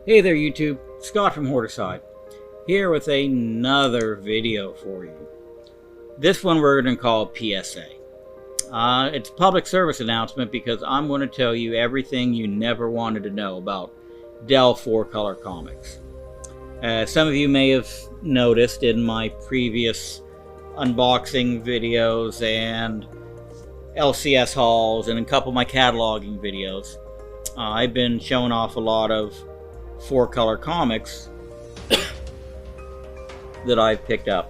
Hey there YouTube, Scott from Horticide, here with another video for you. This one we're going to call PSA. It's a public service announcement because I'm going to tell you everything you never wanted to know about Dell Four Color Comics. Some of you may have noticed in my previous unboxing videos and LCS hauls and a couple of my cataloging videos, I've been showing off a lot of Four Color Comics that I've picked up.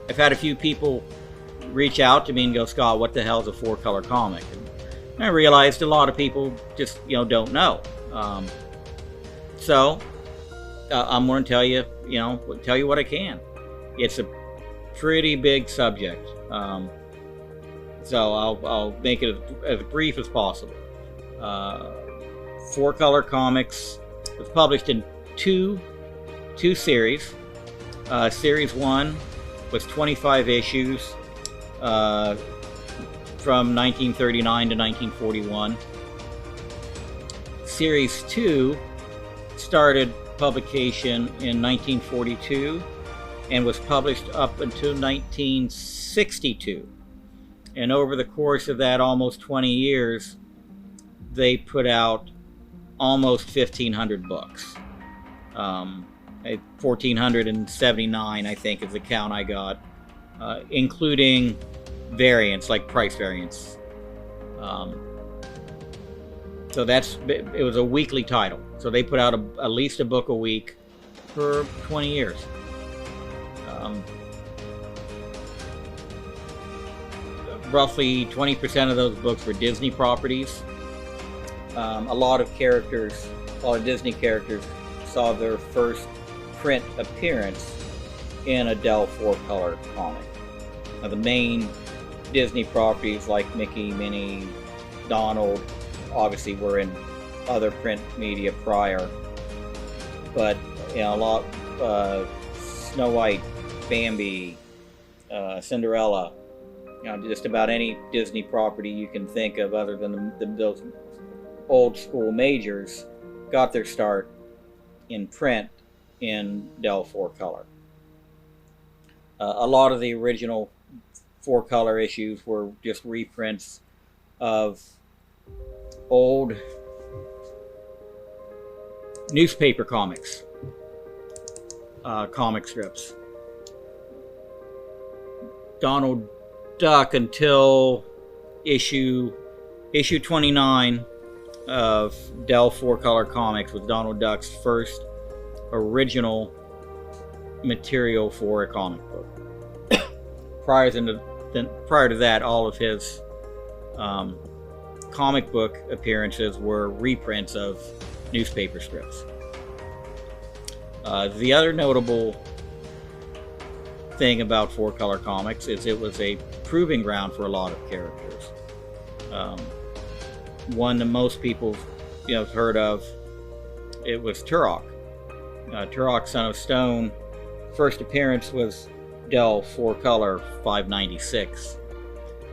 I've had a few people reach out to me and go, Scott, what the hell is a Four Color comic? And I realized a lot of people just don't know. So I'm going to tell you, tell you what I can. It's a pretty big subject, so I'll make it as brief as possible. Four Color Comics was published in two series. Series 1 was 25 issues from 1939 to 1941. Series 2 started publication in 1942 and was published up until 1962. And over the course of that almost 20 years, they put out almost 1,500 books. 1,479, I think, is the count I got, including variants, like price variants. So it was a weekly title. So they put out at least a book a week for 20 years. Roughly 20% of those books were Disney properties. A lot of Disney characters saw their first print appearance in a Dell Four Color comic. Now, the main Disney properties like Mickey, Minnie, Donald obviously were in other print media prior, but a lot, Snow White, Bambi, Cinderella, just about any Disney property you can think of other than those old school majors got their start in print in Dell Four Color. A lot of the original Four Color issues were just reprints of old newspaper comics, comic strips. Donald Duck until issue 29 of Dell Four Color Comics was Donald Duck's first original material for a comic book. Prior to that, all of his comic book appearances were reprints of newspaper strips. The other notable thing about Four Color Comics is it was a proving ground for a lot of characters. One that most people have heard of, it was Turok. Turok, Son of Stone, first appearance was Dell Four Color 596.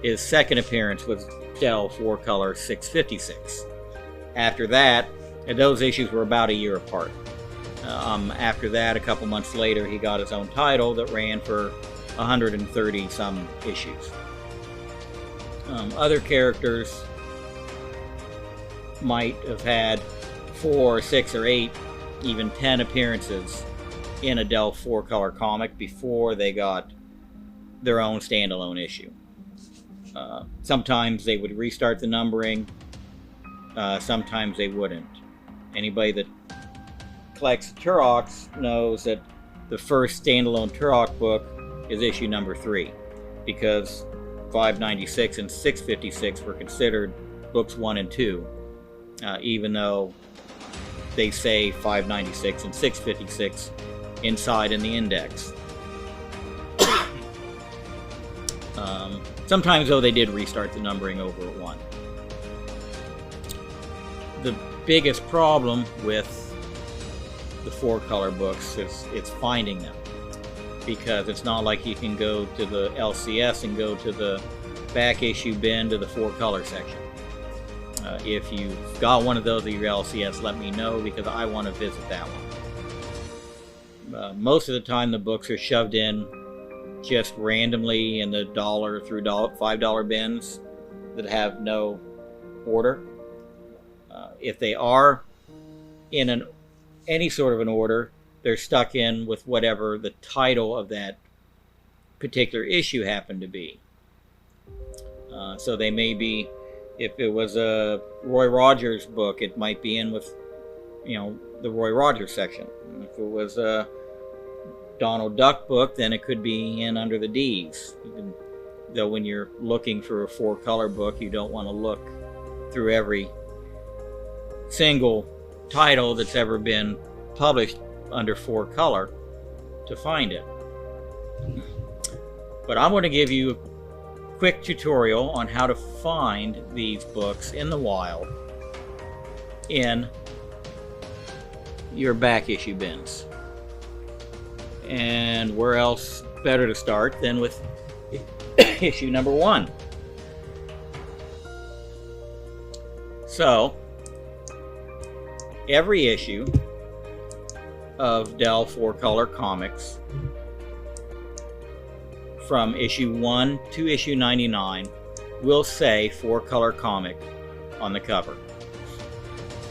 His second appearance was Dell Four Color 656. After that, and those issues were about a year apart. After that, a couple months later, he got his own title that ran for 130 some issues. Other characters might have had 4, 6, or 8, even 10 appearances in a Dell Four Color comic before they got their own standalone issue. Sometimes they would restart the numbering, sometimes they wouldn't. Anybody that collects Turoks knows that the first standalone Turok book is issue number 3, because 596 and 656 were considered books 1 and 2, even though they say 596 and 656 inside in the index. Sometimes, though, they did restart the numbering over at 1. The biggest problem with the Four Color books is it's finding them, because it's not like you can go to the LCS and go to the back issue bin to the Four Color section. If you've got one of those at your LCS, let me know, because I want to visit that one. Most of the time the books are shoved in just randomly in the $1 through $5 bins that have no order. If they are in any sort of an order, they're stuck in with whatever the title of that particular issue happened to be. So they may be, if it was a Roy Rogers book, it might be in with, the Roy Rogers section. If it was a Donald Duck book, then it could be in under the D's. Though when you're looking for a 4-color book, you don't want to look through every single title that's ever been published under 4-color to find it. But I'm going to give you a quick tutorial on how to find these books in the wild in your back issue bins. And where else better to start than with issue number 1. So every issue of Dell Four Color Comics from issue 1 to issue 99 will say 4-color comic on the cover.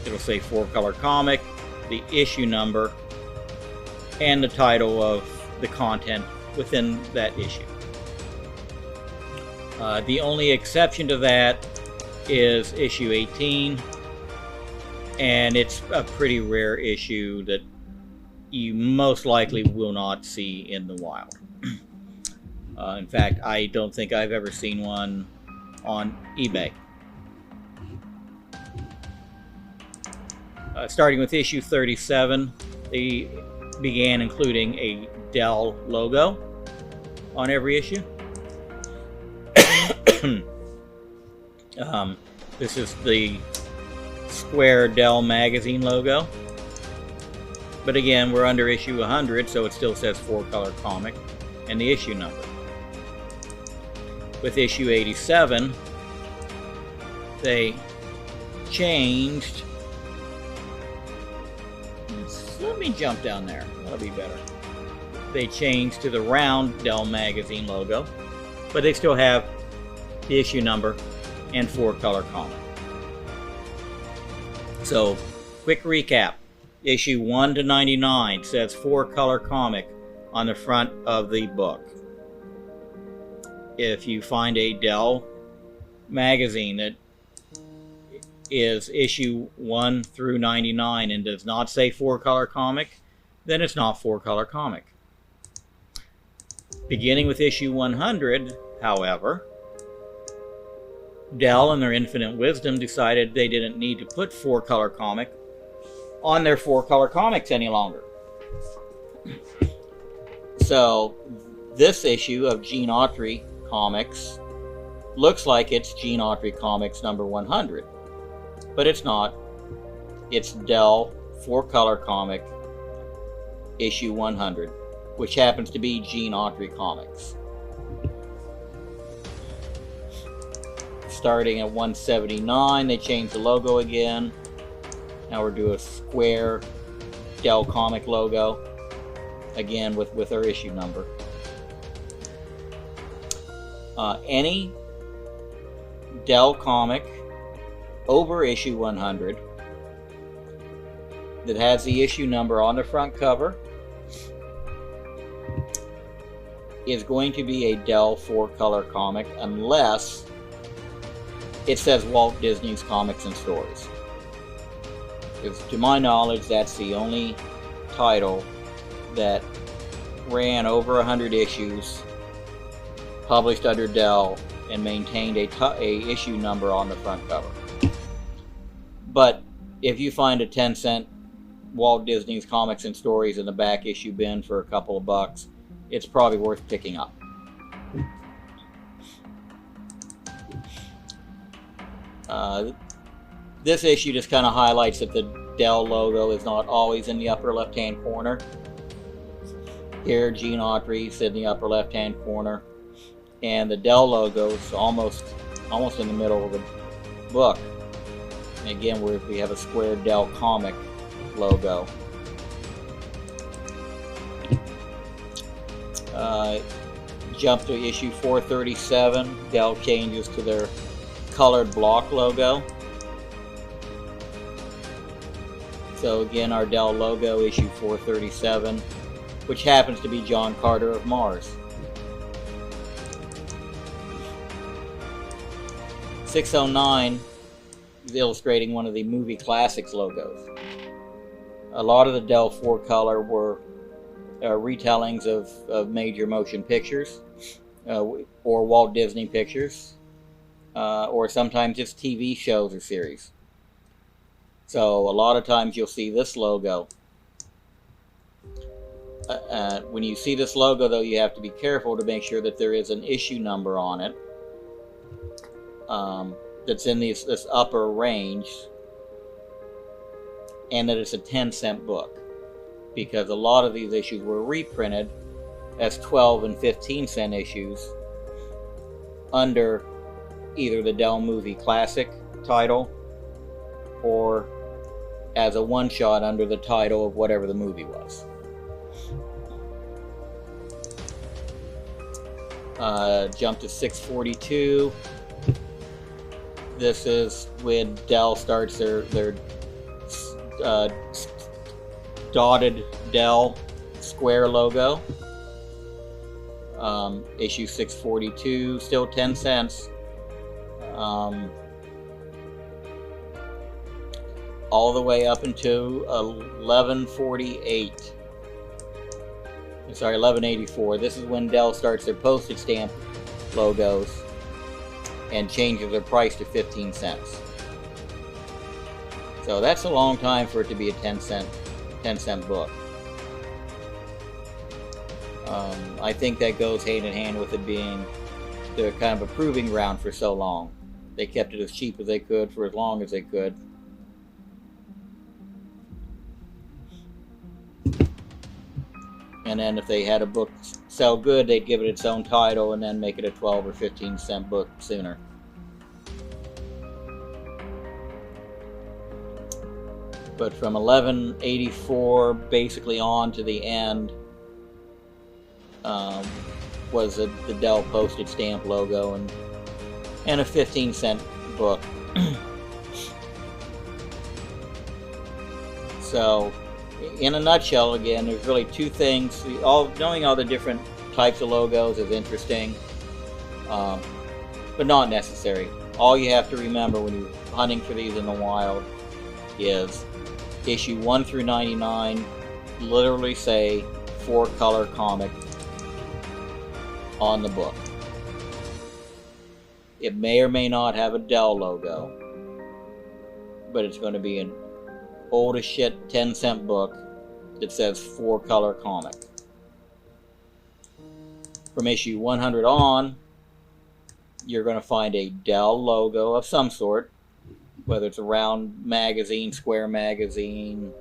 It'll say 4-color comic, the issue number, and the title of the content within that issue. The only exception to that is issue 18, and it's a pretty rare issue that you most likely will not see in the wild. In fact, I don't think I've ever seen one on eBay. Starting with issue 37, they began including a Dell logo on every issue. This is the square Dell magazine logo. But again, we're under issue 100, so it still says 4-color comic and the issue number. With issue 87, they changed. Let me jump down there. That'll be better. They changed to the round Dell magazine logo, but they still have the issue number and 4-color comic. So, quick recap. Issue 1 to 99 says 4-color comic on the front of the book. If you find a Dell magazine that is issue 1 through 99 and does not say 4-color comic, then it's not 4-color comic. Beginning with issue 100, however, Dell, in their infinite wisdom, decided they didn't need to put 4-color comic on their 4-color comics any longer. So this issue of Gene Autry Comics looks like it's Gene Autry Comics number 100, but it's not. It's Dell 4-color comic issue 100, which happens to be Gene Autry Comics. Starting at 179, they changed the logo again. Now we're doing a square Dell comic logo, again with our issue number. Any Dell comic over issue 100 that has the issue number on the front cover is going to be a Dell 4-color comic, unless it says Walt Disney's Comics and Stories. Because to my knowledge, that's the only title that ran over 100 issues, published under Dell, and maintained a issue number on the front cover. But if you find a 10-cent Walt Disney's Comics and Stories in the back issue bin for a couple of bucks, it's probably worth picking up. This issue just kind of highlights that the Dell logo is not always in the upper left-hand corner. Here, Gene Autry's in the upper left-hand corner, and the Dell logo is almost in the middle of the book. Again, we have a square Dell comic logo. Jump to issue 437. Dell changes to their colored block logo. So again, our Dell logo, issue 437, which happens to be John Carter of Mars. 609 is illustrating one of the movie classics logos. A lot of the Dell Four Color were retellings of major motion pictures, or Walt Disney pictures, or sometimes just TV shows or series. So a lot of times you'll see this logo. When you see this logo, though, you have to be careful to make sure that there is an issue number on it that's in this upper range, and that it's a 10-cent book, because a lot of these issues were reprinted as 12 and 15-cent issues under either the Dell Movie Classic title or as a one-shot under the title of whatever the movie was. Jump to 642. This is when Dell starts their dotted Dell square logo. Issue 642, still 10 cents. All the way up until 1148. Sorry, 1184. This is when Dell starts their postage stamp logos and changes their price to 15 cents. So that's a long time for it to be a 10 cent book. I think that goes hand in hand with it being the kind of a proving ground for so long. They kept it as cheap as they could for as long as they could. And then if they had a book sell good, they'd give it its own title and then make it a 12 or 15 cent book sooner. But from 1184 basically on to the end was the Dell postage stamp logo and a 15-cent book. So, in a nutshell, again, there's really two things. Knowing all the different types of logos is interesting, but not necessary. All you have to remember when you're hunting for these in the wild is issue 1 through 99 literally say Four Color Comic on the book. It may or may not have a Dell logo, but it's going to be an old as shit 10-cent book that says Four Color Comic. From issue 100 on, you're going to find a Dell logo of some sort, whether it's a round magazine, square magazine,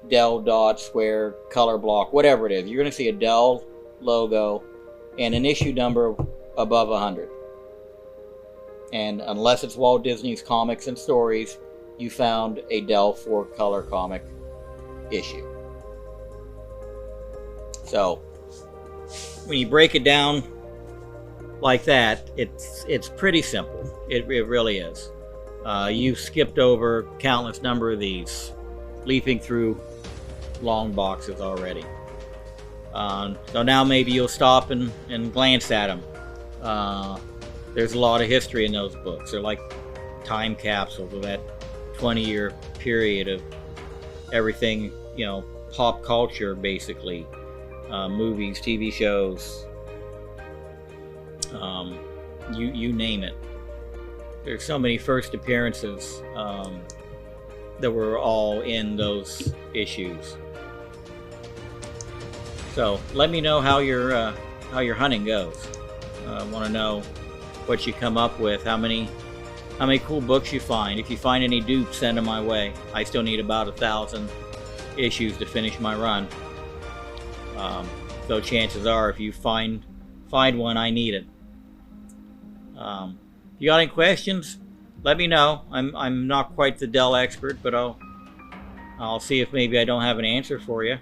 Dell dot, square, color block, whatever it is. You're going to see a Dell logo and an issue number above 100. And unless it's Walt Disney's Comics and Stories, you found a Dell Four Color Comic issue. So when you break it down like that, it's pretty simple. It really is. You've skipped over countless number of these, leafing through long boxes already. So now maybe you'll stop and glance at them. There's a lot of history in those books. They're like time capsules of that 20-year period of everything, pop culture, basically. Movies, TV shows, you name it. There's so many first appearances that were all in those issues. So let me know how your hunting goes. I want to know what you come up with, how many cool books you find. If you find any dupes, send them my way. I still need about 1,000 issues to finish my run. So chances are, if you find one, I need it. If you got any questions, let me know. I'm not quite the Dell expert, but I'll see if maybe I don't have an answer for you.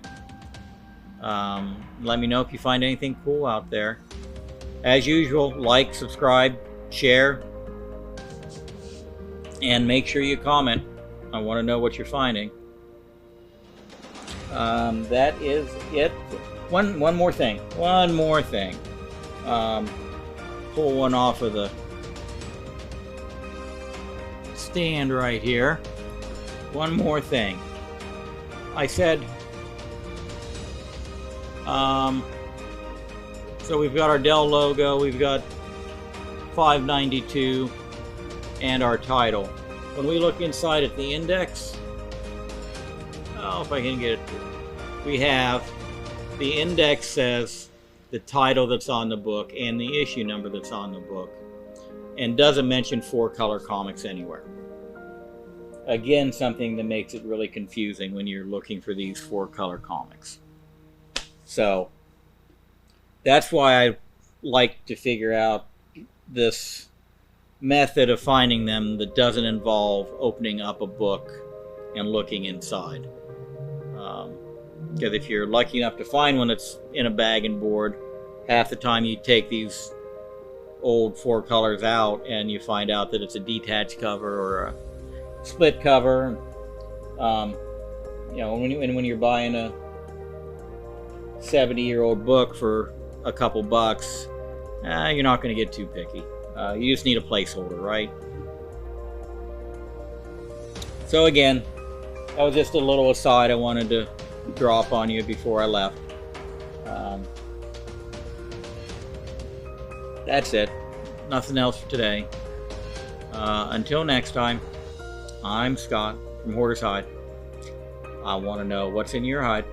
Let me know if you find anything cool out there. As usual, like, subscribe, share, and make sure you comment. I want to know what you're finding. That is it. One more thing. Pull one off of the stand right here. One more thing. I said, so we've got our Dell logo, we've got 592, and our title. When we look inside at the index, oh, if I can get it, we have the index says the title that's on the book and the issue number that's on the book, and doesn't mention Four Color Comics anywhere. Again, something that makes it really confusing when you're looking for these Four Color Comics. So that's why I like to figure out this method of finding them that doesn't involve opening up a book and looking inside. Because if you're lucky enough to find one that's in a bag and board, half the time you take these old Four Colors out and you find out that it's a detached cover or a split cover. You know, when you're buying a 70-year-old book for a couple bucks, you're not going to get too picky. You just need a placeholder, right? So again, that was just a little aside I wanted to drop on you before I left. That's it. Nothing else for today. Until next time, I'm Scott from Hoarder's Hide. I want to know what's in your hide.